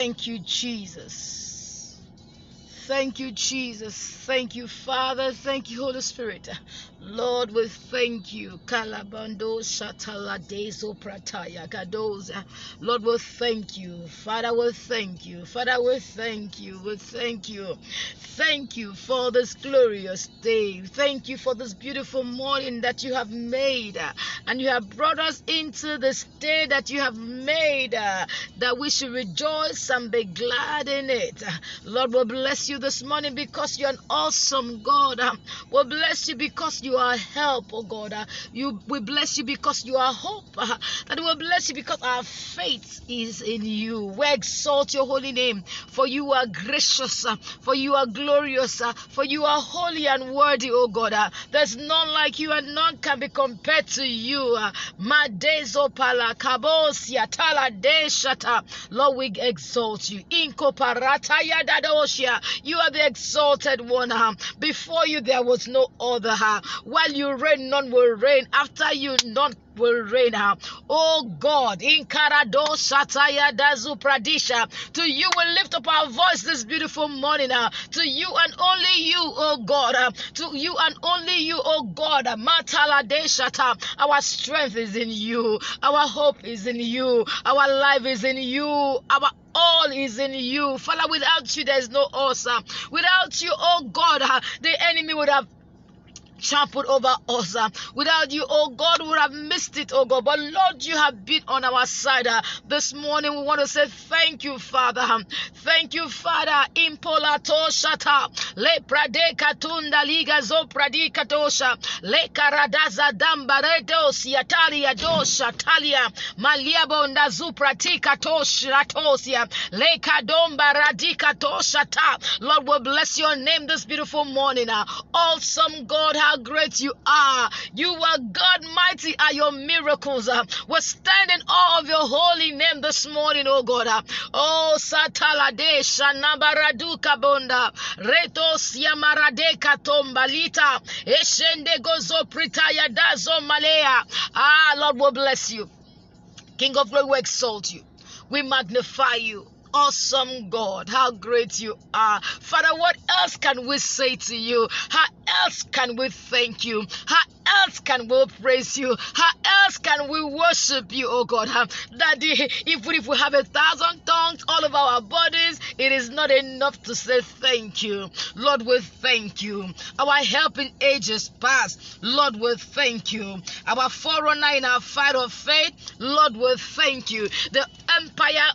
Thank you, Jesus. Thank you, Jesus. Thank you, Father. Thank you, Holy Spirit. Lord, we thank you. Kalabando Shataladezo Prataya Gadoza. Lord, we thank you. Father, we thank you. Father, we thank you. We thank you. Thank you for this glorious day. Thank you for this beautiful morning that you have made. And you have brought us into this day that you have made, that we should rejoice and be glad in it. Lord, we bless you this morning because you're an awesome God. We bless you because you are help, oh God. We bless you because you are hope. And we bless you because our faith is in you. We exalt your holy name, for you are gracious, for you are glorious, for you are holy and worthy, oh God. There's none like you and none can be compared to you. Madezo pala kabosia tala de shata. Lord, we exalt you. Inko parata yadadoshia. You are the exalted one. Before you there was no other. While you reign, none will reign. After you, none will reign. Oh God, in Karado Sataya Dazu Pradisha, to you we lift up our voice this beautiful morning. To you and only you, oh God. To you and only you, oh God. Matala Deshata. Our strength is in you. Our hope is in you. Our life is in you. Our all is in you. Father, without you there is no us. Without you, oh God, the enemy would have trampled over us. Without you, oh God, we would have missed it, oh God. But Lord, you have been on our side. This morning we want to say thank you, Father. Thank you, Father. Impolato shata le prade katunda liga zo pradika tosha le karadaza dambaredo siatalia dosha talia malia bonda zupratika tosha tosia le kadomba radika tosha ta. Lord, we bless your name this beautiful morning. Awesome God, how great you are. You are God, mighty are your miracles. We're standing in awe of your holy name this morning, oh God. Oh, Satalade Shanabaradu Kabonda Retos Yamarade Katombalita Eshende Gozo Pritaya Dazo Malea. Lord, we bless you. King of glory, we exalt you. We magnify you. Awesome God, how great you are. Father, what else can we say to you? How else can we thank you? How else can we praise you? How else can we worship you, oh God? Daddy, even if we have 1,000 tongues all over our bodies, it is not enough to say thank you. Lord, we thank you. Our help in ages past, Lord, we thank you. Our forerunner in our fight of faith, Lord, we thank you. The empire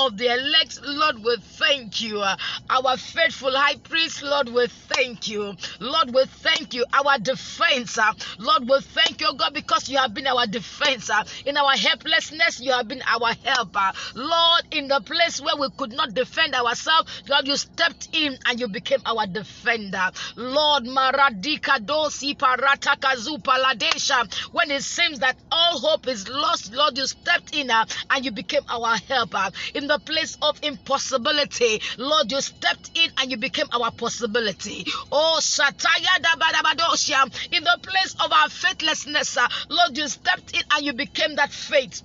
of the elect, Lord, we thank you. Our faithful high priest, Lord, we thank you. Lord, we thank you. Our defense, Lord, we thank you, God, because you have been our defense. In our helplessness, you have been our helper. Lord, in the place where we could not defend ourselves, Lord, you stepped in and you became our defender. Lord, Maradika dosi parataka zupaladesha. When it seems that all hope is lost, Lord, you stepped in and you became our helper. In the place of impossibility, Lord, you stepped in and you became our possibility. Oh, Shataya Dabadabadoshia. In the place of our faithlessness, Lord, you stepped in and you became that faith.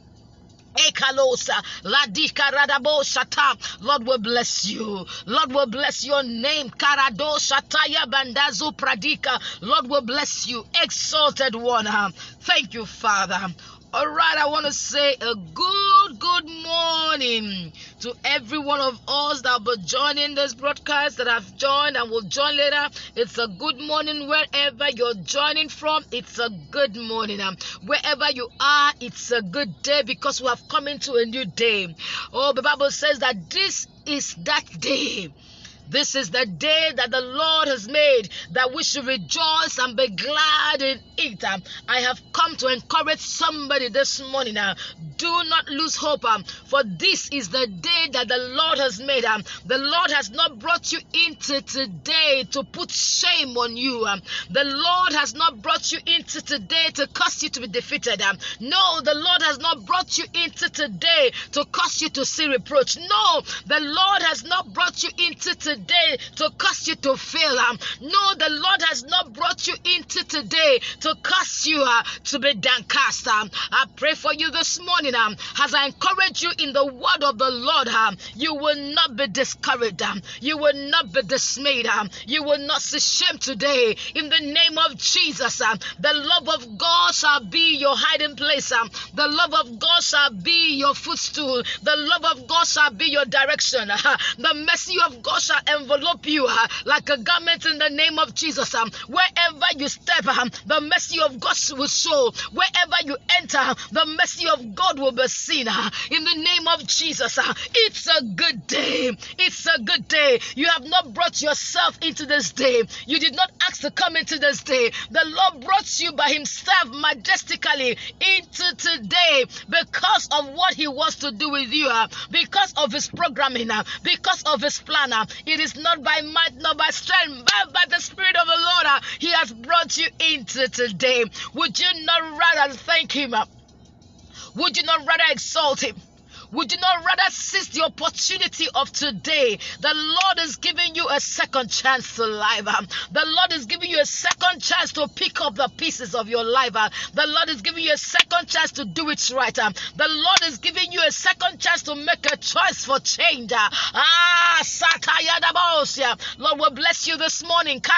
Ekalosa, Ladika Radabo Shata. Lord, we bless you. Lord, we bless your name. Karado Shataya Bandazo Pradika. Lord, we bless you. Exalted one. Thank you, Father. All right, I want to say a good morning to every one of us that will be joining this broadcast, that have joined and will join later. It's a good morning wherever you're joining from. It's a good morning. Wherever you are, it's a good day because we have come into a new day. Oh, the Bible says that this is that day. This is the day that the Lord has made, that we should rejoice and be glad in it. I have come to encourage somebody this morning. Do not lose hope, for this is the day that the Lord has made. The Lord has not brought you into today to put shame on you. The Lord has not brought you into today to cause you to be defeated. No, the Lord has not brought you into today to cause you to see reproach. No, the Lord has not brought you into today today to cause you to fail. No, the Lord has not brought you into today to cause you to be downcast. I pray for you this morning as I encourage you in the word of the Lord. You will not be discouraged. You will not be dismayed. You will not see shame today. In the name of Jesus, the love of God shall be your hiding place. The love of God shall be your footstool. The love of God shall be your direction. The mercy of God shall envelop you like a garment in the name of Jesus. Wherever you step, the mercy of God will show. Wherever you enter, the mercy of God will be seen. In the name of Jesus, it's a good day. It's a good day. You have not brought yourself into this day. You did not ask to come into this day. The Lord brought you by himself majestically into today because of what he wants to do with you, because of his programming, because of his plan. It is not by might nor by strength, but by the Spirit of the Lord. He has brought you into today. Would you not rather thank him? Would you not rather exalt him? Would you not rather seize the opportunity of today? The Lord is giving you a second chance to life. The Lord is giving you a second chance to pick up the pieces of your life. The Lord is giving you a second chance to do it right. The Lord is giving you a second chance to make a choice for change. Lord, we bless you this morning. For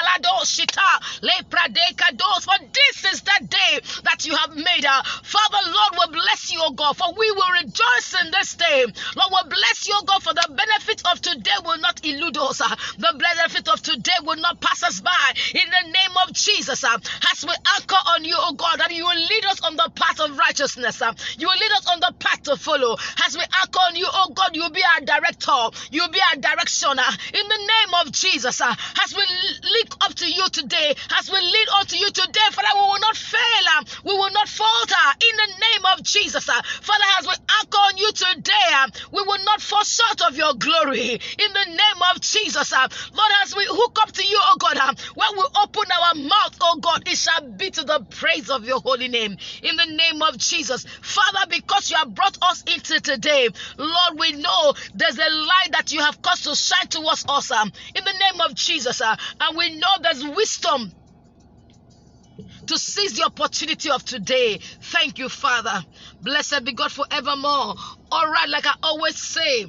this is the day that you have made. Father, Lord, we bless you, O God, for we will rejoice in this day. Lord, we bless you, God, for the benefit of today will not elude us. The benefit of today will not pass us by. In the name of Jesus, as we anchor on you, oh God, that you will lead us on the path of righteousness. You will lead us on the path to follow. As we anchor on you, oh God, you will be our director. You will be our directioner. In the name of Jesus, as we link up to you today, as we lead on to you today, Father, we will not fail. We will not falter. In the name of Jesus, Father, as we anchor on you today, we will not fall short of your glory. In the name of Jesus, Lord, as we hook up to you, oh God, when we open our mouth, oh God, it shall be to the praise of your holy name. In the name of Jesus, Father, because you have brought us into today, Lord, we know there's a light that you have caused to shine towards us. In the name of Jesus, and we know there's wisdom to seize the opportunity of today. Thank you, Father. Blessed be God forevermore. All right, like I always say,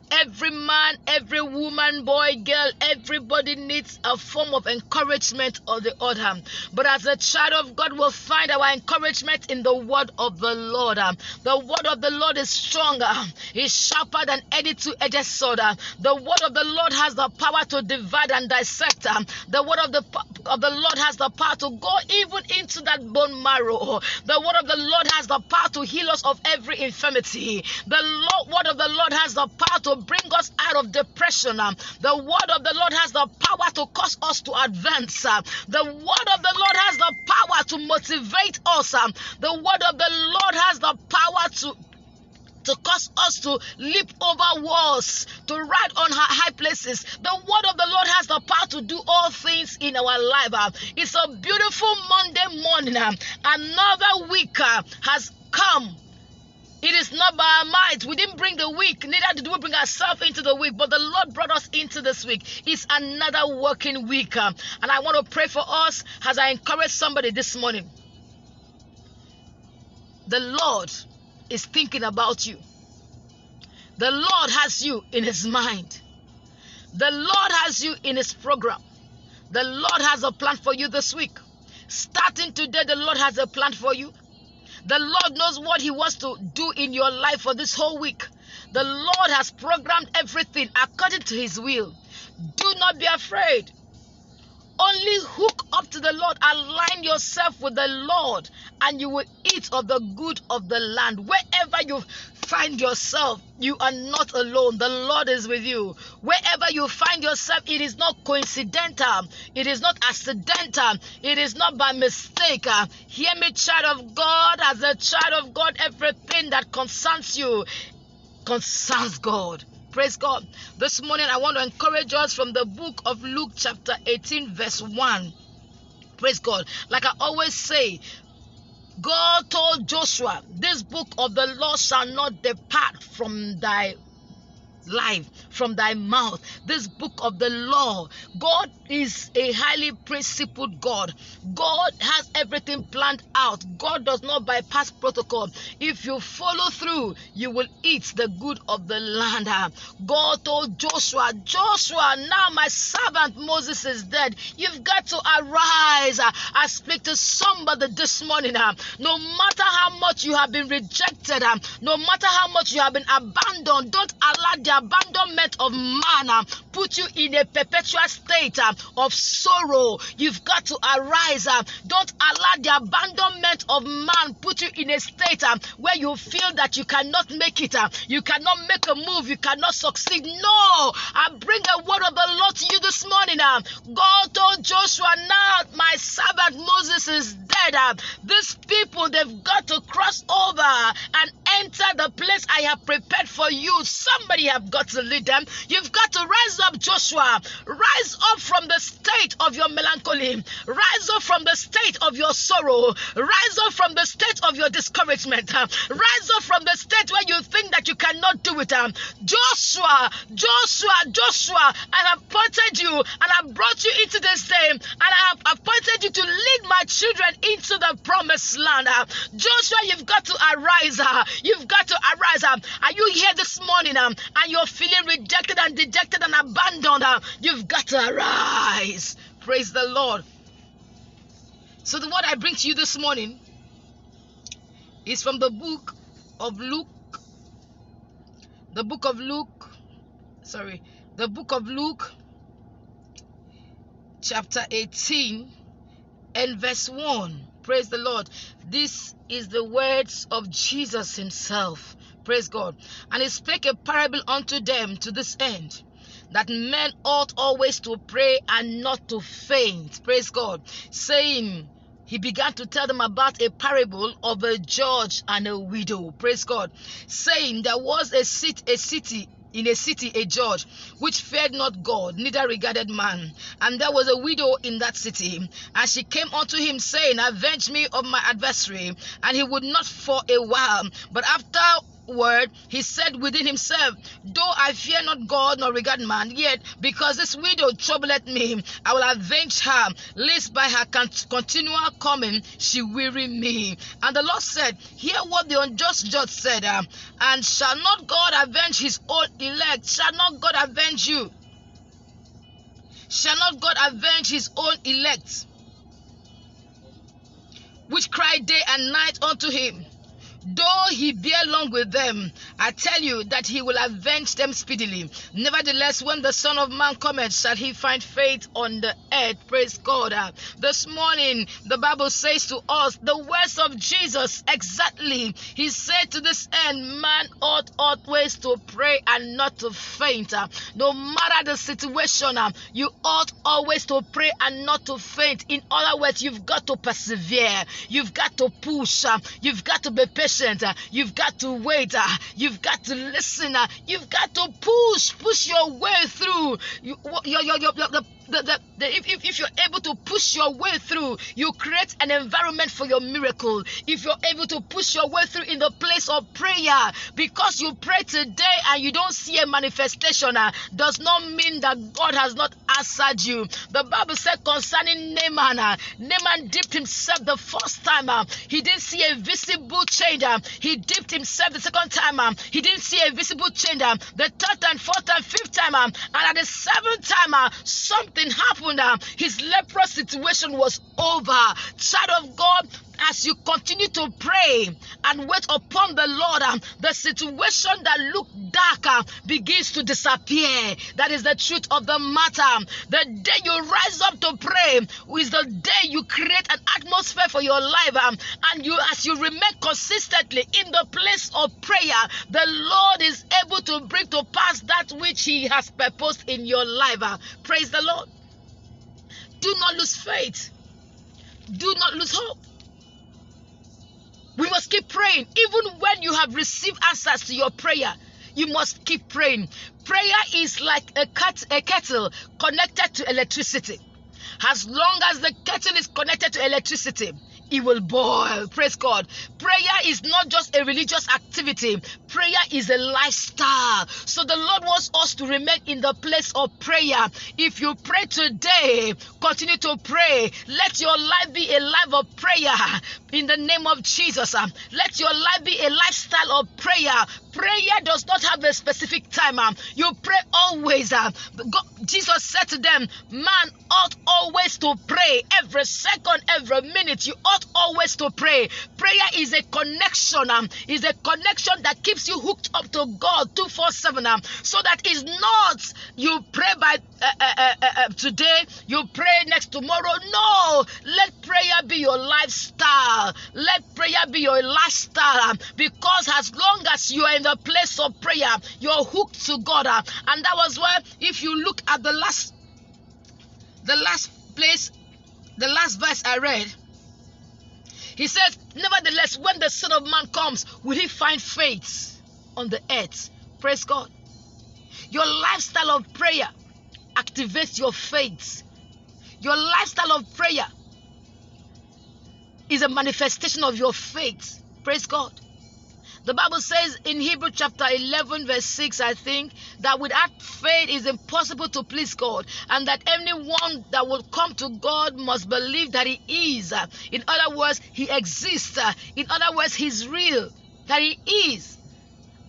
every man, every woman, boy, girl, everybody needs a form of encouragement or the other. But as a child of God, we'll find our encouragement in the word of the Lord. The word of the Lord is stronger. It's sharper than any two-edged sword. The word of the Lord has the power to divide and dissect. The word of the Lord has the power to go even into that bone marrow. The word of the Lord has the power to heal us of every infirmity. The word of the Lord has the power to bring us out of depression. The word of the Lord has the power to cause us to advance. The word of the Lord has the power to motivate us. The word of the Lord has the power to cause us to leap over walls, to ride on high places. The word of the Lord has the power to do all things in our life. It's a beautiful Monday morning. Another week has come. It is not by our might. We didn't bring the week. Neither did we bring ourselves into the week. But the Lord brought us into this week. It's another working week. And I want to pray for us as I encourage somebody this morning. The Lord is thinking about you. The Lord has you in his mind. The Lord has you in his program. The Lord has a plan for you this week. Starting today, the Lord has a plan for you. The Lord knows what he wants to do in your life for this whole week. The Lord has programmed everything according to his will. Do not be afraid. Only hook up to the Lord. Align yourself with the Lord, and you will eat of the good of the land. Wherever you find yourself, you are not alone. The Lord is with you. Wherever you find yourself, it is not coincidental. It is not accidental. It is not by mistake. Hear me, child of God. As a child of God, everything that concerns you concerns God. Praise God. This morning, I want to encourage us from the book of Luke chapter 18, verse 1. Praise God. Like I always say, God told Joshua, this book of the law shall not depart from thy life, from thy mouth. This book of the law. God is a highly principled God. God has everything planned out. God does not bypass protocol. If you follow through, you will eat the good of the land. God told Joshua, now my servant Moses is dead. You've got to arise. I speak to somebody this morning. No matter how much you have been rejected, no matter how much you have been abandoned, don't allow the abandonment of man put you in a perpetual state of sorrow. You've got to arise. Don't allow the abandonment of man put you in a state where you feel that you cannot make it. You cannot make a move. You cannot succeed. No, I bring a word of the Lord to you this morning. God told Joshua, now my servant Moses is dead. These people, they've got to cross over and enter the place I have prepared for you. Somebody have got to lead them. You've got to rise up, Joshua. Rise up from the state of your melancholy. Rise up from the state of your sorrow. Rise up from the state of your discouragement. Rise up from the state where you think that you cannot do it. Joshua, I have appointed you and I brought you into this day, and I have appointed you to lead my children into the promised land. Joshua, you've got to arise. You've got to arise. Are you here this morning and you're feeling rejected and dejected and abandoned? You've got to arise. Praise the Lord. So the word I bring to you this morning is from the book of Luke. The book of Luke, chapter 18 and verse 1. Praise the Lord. This is the words of Jesus himself. Praise God. And he spake a parable unto them to this end, that men ought always to pray and not to faint. Praise God. Saying, he began to tell them about a parable of a judge and a widow. Praise God. Saying, there was a city, a judge, which feared not God, neither regarded man. And there was a widow in that city. And she came unto him, saying, avenge me of my adversary. And he would not for a while. But afterward he said within himself, though I fear not God nor regard man, yet because this widow troubleth me, I will avenge her, lest by her continual coming she weary me. And the Lord said, hear what the unjust judge said. And shall not God avenge his own elect? Shall not God avenge you? Shall not God avenge his own elect, which cry day and night unto him? Though he bear long with them, I tell you that he will avenge them speedily. Nevertheless, when the Son of Man cometh, shall he find faith on the earth? Praise God. This morning, the Bible says to us the words of Jesus exactly. He said to this end, man ought always to pray and not to faint. No matter the situation, you ought always to pray and not to faint. In other words, you've got to persevere. You've got to push. You've got to be patient. You've got to wait. You've got to listen. You've got to push your way through. If you're able to push your way through, you create an environment for your miracle. If you're able to push your way through in the place of prayer, because you pray today and you don't see a manifestation, does not mean that God has not answered you. The Bible said concerning Naaman, Naaman dipped himself the first time. He didn't see a visible change. He dipped himself the second time. He didn't see a visible change. The third and fourth and fifth time. And at the seventh time, something happened. His leprous situation was over. Child of God, as you continue to pray and wait upon the Lord, the situation that looked dark begins to disappear. That is the truth of the matter. The day you rise up to pray is the day you create an atmosphere for your life, and as you remain consistently in the place of prayer, the Lord is able to bring to pass that which he has purposed in your life. Praise the Lord. Do not lose faith. Do not lose hope. We must keep praying. Even when you have received answers to your prayer, you must keep praying. Prayer is like a kettle connected to electricity. As long as the kettle is connected to electricity, it will boil. Praise God. Prayer is not just a religious activity. Prayer is a lifestyle. So the Lord wants us to remain in the place of prayer. If you pray today, continue to pray. Let your life be a life of prayer in the name of Jesus. Let your life be a lifestyle of prayer. Prayer does not have a specific time. You pray always. Jesus said to them, man ought always to pray. Every second, every minute, you ought always to pray. Prayer is a connection. Is a connection that keeps you hooked up to God 24/7. So that is not you pray by today, you pray next tomorrow. No, let prayer be your lifestyle. Let prayer be your lifestyle. Because as long as you are in the place of prayer, you're hooked to God. And that was why, if you look at the last place, the last verse I read, he says, nevertheless, when the Son of Man comes, will he find faith on the earth? Praise God. Your lifestyle of prayer activates your faith. Your lifestyle of prayer is a manifestation of your faith. Praise God. The Bible says in Hebrews chapter 11 verse 6, I think, that without faith it is impossible to please God, and that anyone that will come to God must believe that he is. In other words, he exists. In other words, he's real, that he is.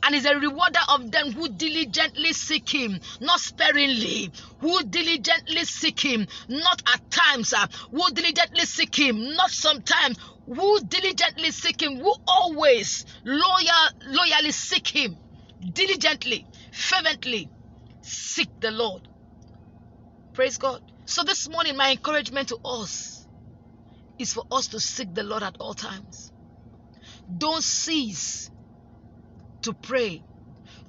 And is a rewarder of them who diligently seek him, not sparingly. Who diligently seek him, not at times. Who diligently seek him, not sometimes. Who diligently seek him, who always loyally seek him. Diligently, fervently seek the Lord. Praise God. So this morning, my encouragement to us is for us to seek the Lord at all times. Don't cease to pray.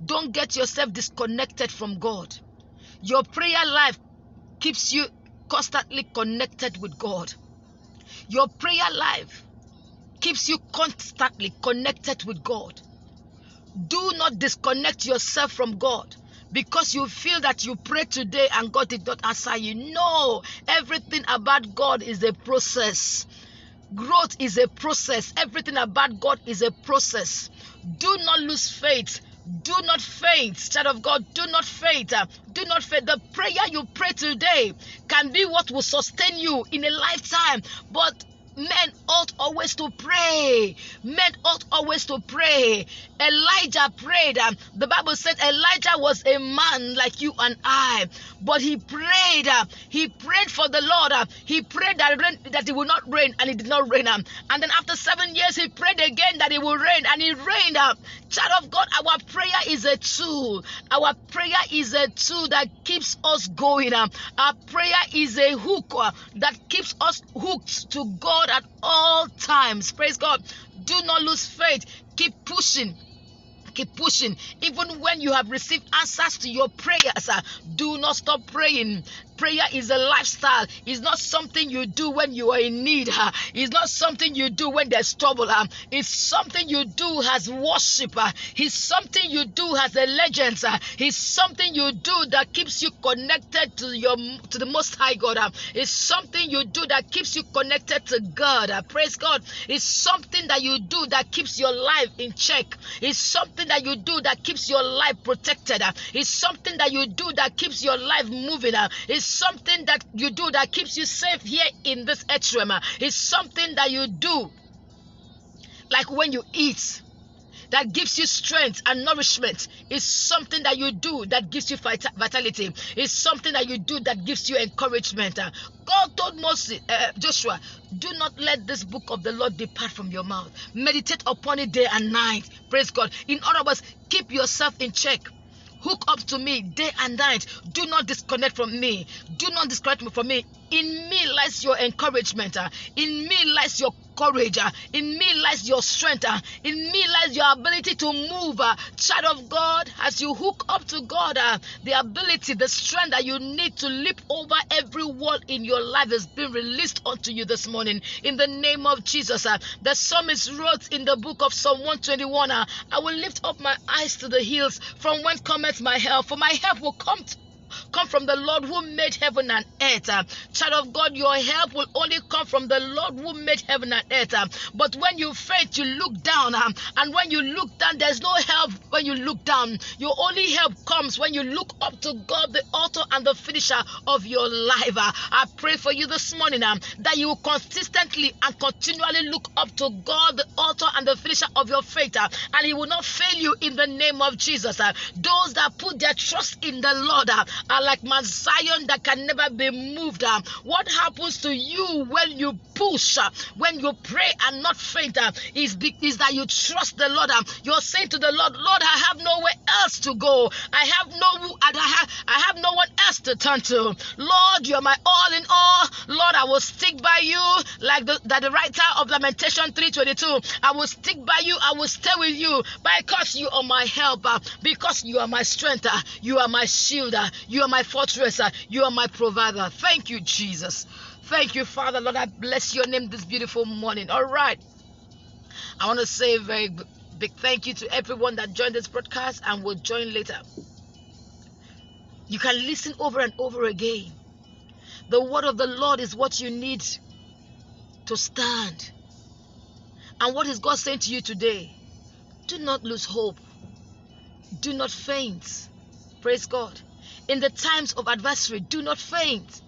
Don't get yourself disconnected from God. Your prayer life keeps you constantly connected with God. Your prayer life keeps you constantly connected with God. Do not disconnect yourself from God because you feel that you prayed today and God did not answer you. No, everything about God is a process. Growth is a process. Everything about God is a process. Do not lose faith. Do not faint. Child of God, do not faint. Do not faint. The prayer you pray today can be what will sustain you in a lifetime. But men ought always to pray. Men ought always to pray. Elijah prayed. The Bible said Elijah was a man like you and I. But he prayed. He prayed for the Lord. He prayed that it will not rain, and it did not rain. And then after 7 years, he prayed again that it will rain, and it rained. Child of God, our prayer is a tool. Our prayer is a tool that keeps us going. Our prayer is a hook that keeps us hooked to God at all times. Praise God. Do not lose faith. Keep pushing. Keep pushing. Even when you have received answers to your prayers, do not stop praying. Prayer is a lifestyle. It's not something you do when you are in need. It's not something you do when there's trouble. It's something you do as worship. It's something you do as allegiance. It's something you do that keeps you connected to the Most High God. It's something you do that keeps you connected to God. Praise God. It's something that you do that keeps your life in check. It's something that you do that keeps your life protected. It's something that you do that keeps your life moving. It's something that you do that keeps you safe here in this atrium. It's something that you do, like when you eat, that gives you strength and nourishment. It's something that you do that gives you vitality. It's something that you do that gives you encouragement. God told Joshua, do not let this book of the Lord depart from your mouth. Meditate upon it day and night. Praise God. In other words, keep yourself in check. Hook up to me day and night. Do not disconnect from me. Do not disconnect from me. In me lies your encouragement. In me lies your courage. In me lies your strength. In me lies your ability to move. Child of God, as you hook up to God, the ability, the strength that you need to leap over every wall in your life is being released unto you this morning. In the name of Jesus. The psalmist wrote in the book of Psalm 121, I will lift up my eyes to the hills, from whence cometh my help. For my help will come come from the Lord who made heaven and earth. Child of God, your help will only come from the Lord who made heaven and earth. But when you faint, you look down, and when you look down, there's no help when you look down. Your only help comes when you look up to God, the author and the finisher of your life. I pray for you this morning that you will consistently and continually look up to God, the author and the finisher of your faith, and He will not fail you in the name of Jesus. Those that put their trust in the Lord are like Mount Zion that can never be moved. What happens to you when you push, when you pray and not faint, is that you trust the Lord. You're saying to the Lord, Lord, I have nowhere else to go. I have no one else to turn to. Lord, you're my all in all. Lord, I will stick by you, like the writer of Lamentation 3:22. I will stick by you. I will stay with you because you are my helper, because you are my strength, you are my shield, you are my fortress, you are my provider. Thank you, Jesus. Thank you, Father. Lord, I bless your name this beautiful morning. All right. I want to say a very big thank you to everyone that joined this broadcast and will join later. You can listen over and over again. The word of the Lord is what you need to stand. And what is God saying to you today? Do not lose hope. Do not faint. Praise God. In the times of adversity, do not faint.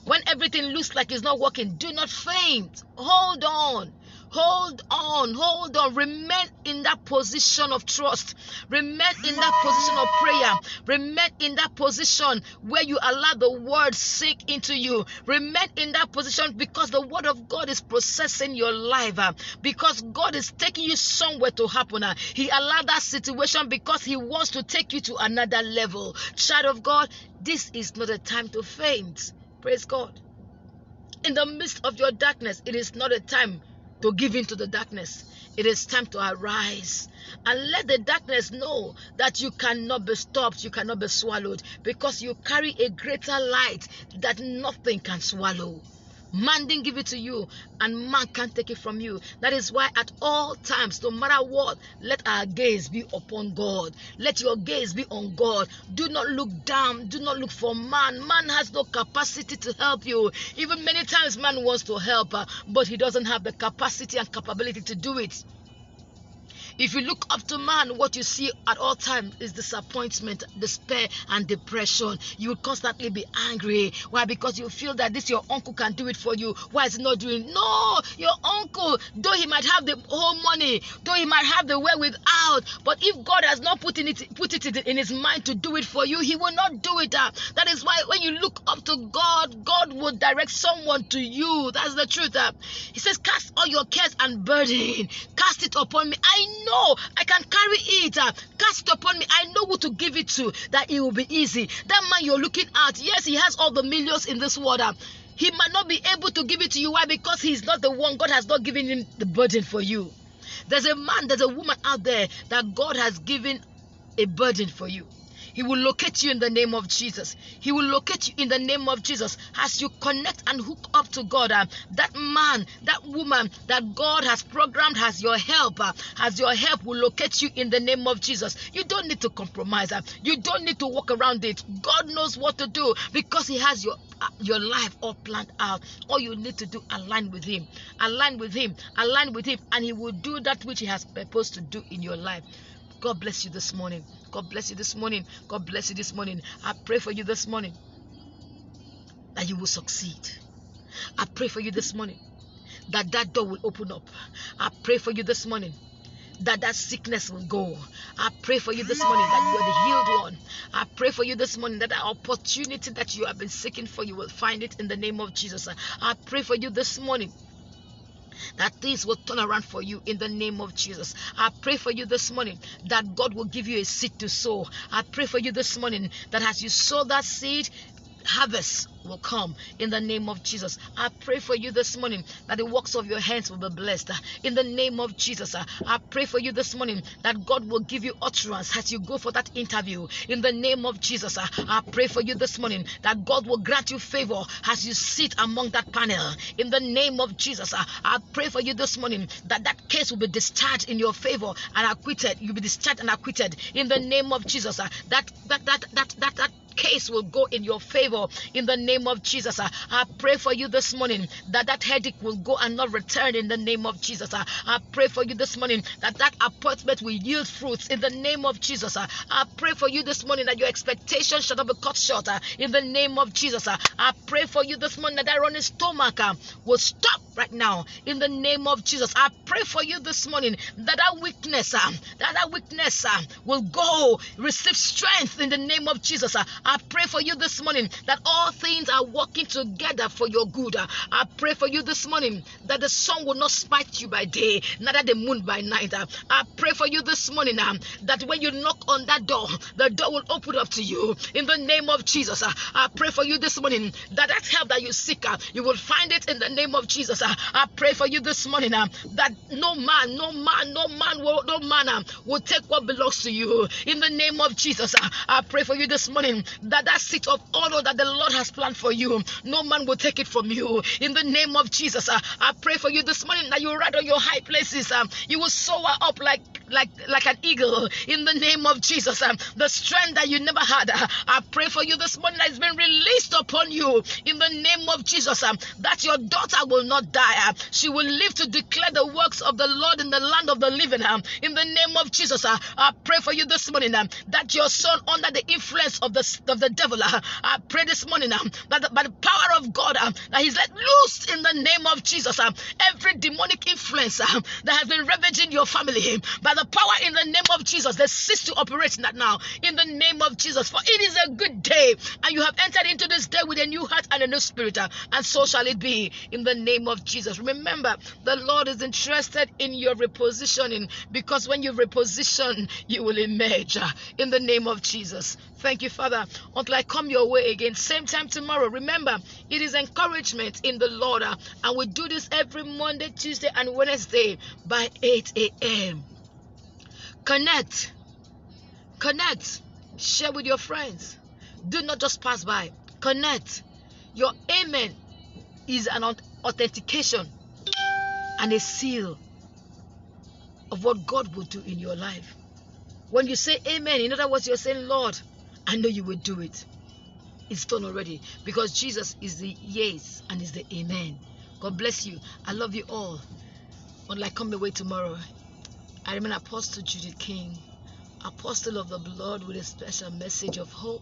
When everything looks like it's not working, do not faint. Hold on. Hold on, hold on. Remain in that position of trust. Remain in that position of prayer. Remain in that position where you allow the word sink into you. Remain in that position because the word of God is processing your life. Because God is taking you somewhere to happen. He allowed that situation because He wants to take you to another level. Child of God, this is not a time to faint. Praise God. In the midst of your darkness, it is not a time to give in to the darkness. It is time to arise and let the darkness know that you cannot be stopped, you cannot be swallowed, because you carry a greater light that nothing can swallow. Man didn't give it to you, and man can't take it from you. That is why at all times, no matter what, let our gaze be upon God. Let your gaze be on God. Do not look down. Do not look for man. Man has no capacity to help you. Even many times man wants to help, but he doesn't have the capacity and capability to do it. If you look up to man, what you see at all times is disappointment, despair, and depression. You will constantly be angry. Why? Because you feel that this your uncle can do it for you. Why is he not doing it? No, your uncle, though he might have the whole money, though he might have the wherewithal, but if God has not put it in his mind to do it for you, he will not do it. That is why when you look up to God, God will direct someone to you. That's the truth. He says, cast all your cares and burden. Cast it upon me. I know I can carry it. Cast it upon me. I know who to give it to, that it will be easy. That man you're looking at, yes, he has all the millions in this world. He might not be able to give it to you. Why? Because he's not the one. God has not given him the burden for you. There's a man, there's a woman out there that God has given a burden for you. He will locate you in the name of Jesus. He will locate you in the name of Jesus. As you connect and hook up to God, that man, that woman that God has programmed as your help will locate you in the name of Jesus. You don't need to compromise. You don't need to walk around it. God knows what to do because He has your life all planned out. All you need to do, align with Him. Align with Him. Align with Him. And He will do that which He has purposed to do in your life. God bless you this morning. God bless you this morning. God bless you this morning. I pray for you this morning that you will succeed. I pray for you this morning that that door will open up. I pray for you this morning that that sickness will go. I pray for you this morning that you are the healed one. I pray for you this morning that the opportunity that you have been seeking for, you will find it in the name of Jesus. I pray for you this morning that things will turn around for you in the name of Jesus. I pray for you this morning that God will give you a seed to sow. I pray for you this morning that as you sow that seed, harvest will come in the name of Jesus. I pray for you this morning that the works of your hands will be blessed in the name of Jesus. I pray for you this morning that God will give you utterance as you go for that interview in the name of Jesus. I pray for you this morning that God will grant you favor as you sit among that panel in the name of Jesus. I pray for you this morning that that case will be discharged in your favor and acquitted. You'll be discharged and acquitted in the name of Jesus. That case case will go in your favor in the name of Jesus. I pray for you this morning that that headache will go and not return in the name of Jesus. I pray for you this morning that that appointment will yield fruits in the name of Jesus. I pray for you this morning that your expectations shall not be cut short in the name of Jesus. I pray for you this morning that that running stomach will stop right now in the name of Jesus. I pray for you this morning that that weakness will go, receive strength in the name of Jesus. I pray for you this morning that all things are working together for your good. I pray for you this morning that the sun will not smite you by day, neither the moon by night. I pray for you this morning that when you knock on that door, the door will open up to you in the name of Jesus. I pray for you this morning that that help that you seek, you will find it in the name of Jesus. I pray for you this morning that no man will take what belongs to you in the name of Jesus. I pray for you this morning that that seat of honor that the Lord has planned for you, no man will take it from you in the name of Jesus. I pray for you this morning that you ride on your high places, you will soar up like an eagle in the name of Jesus. The strength that you never had, I pray for you this morning that it's been released upon you in the name of Jesus, that your daughter will not die. She will live to declare the works of the Lord in the land of the living in the name of Jesus. I pray for you this morning that your son under the influence of the devil, I pray this morning that by the power of God that he's let loose in the name of Jesus. Every demonic influence that has been ravaging your family, by the power in the name of Jesus, they cease to operate in that now in the name of Jesus. For it is a good day and you have entered into this day with a new heart and a new spirit, and so shall it be in the name of Jesus. Remember, the Lord is interested in your repositioning, because when you reposition, you will emerge in the name of Jesus. Thank you, Father. Until I come your way again, same time tomorrow. Remember, it is encouragement in the Lord, and we do this every Monday, Tuesday, and Wednesday by 8 a.m. Connect, share with your friends. Do not just pass by. Connect. Your amen is an authentication and a seal of what God will do in your life. When you say amen, in other words, you're saying, Lord, I know you will do it. It's done already, because Jesus is the yes and is the amen. God bless you. I love you all. Until I come away tomorrow, I remain Apostle Judy King, Apostle of the Blood, with a special message of hope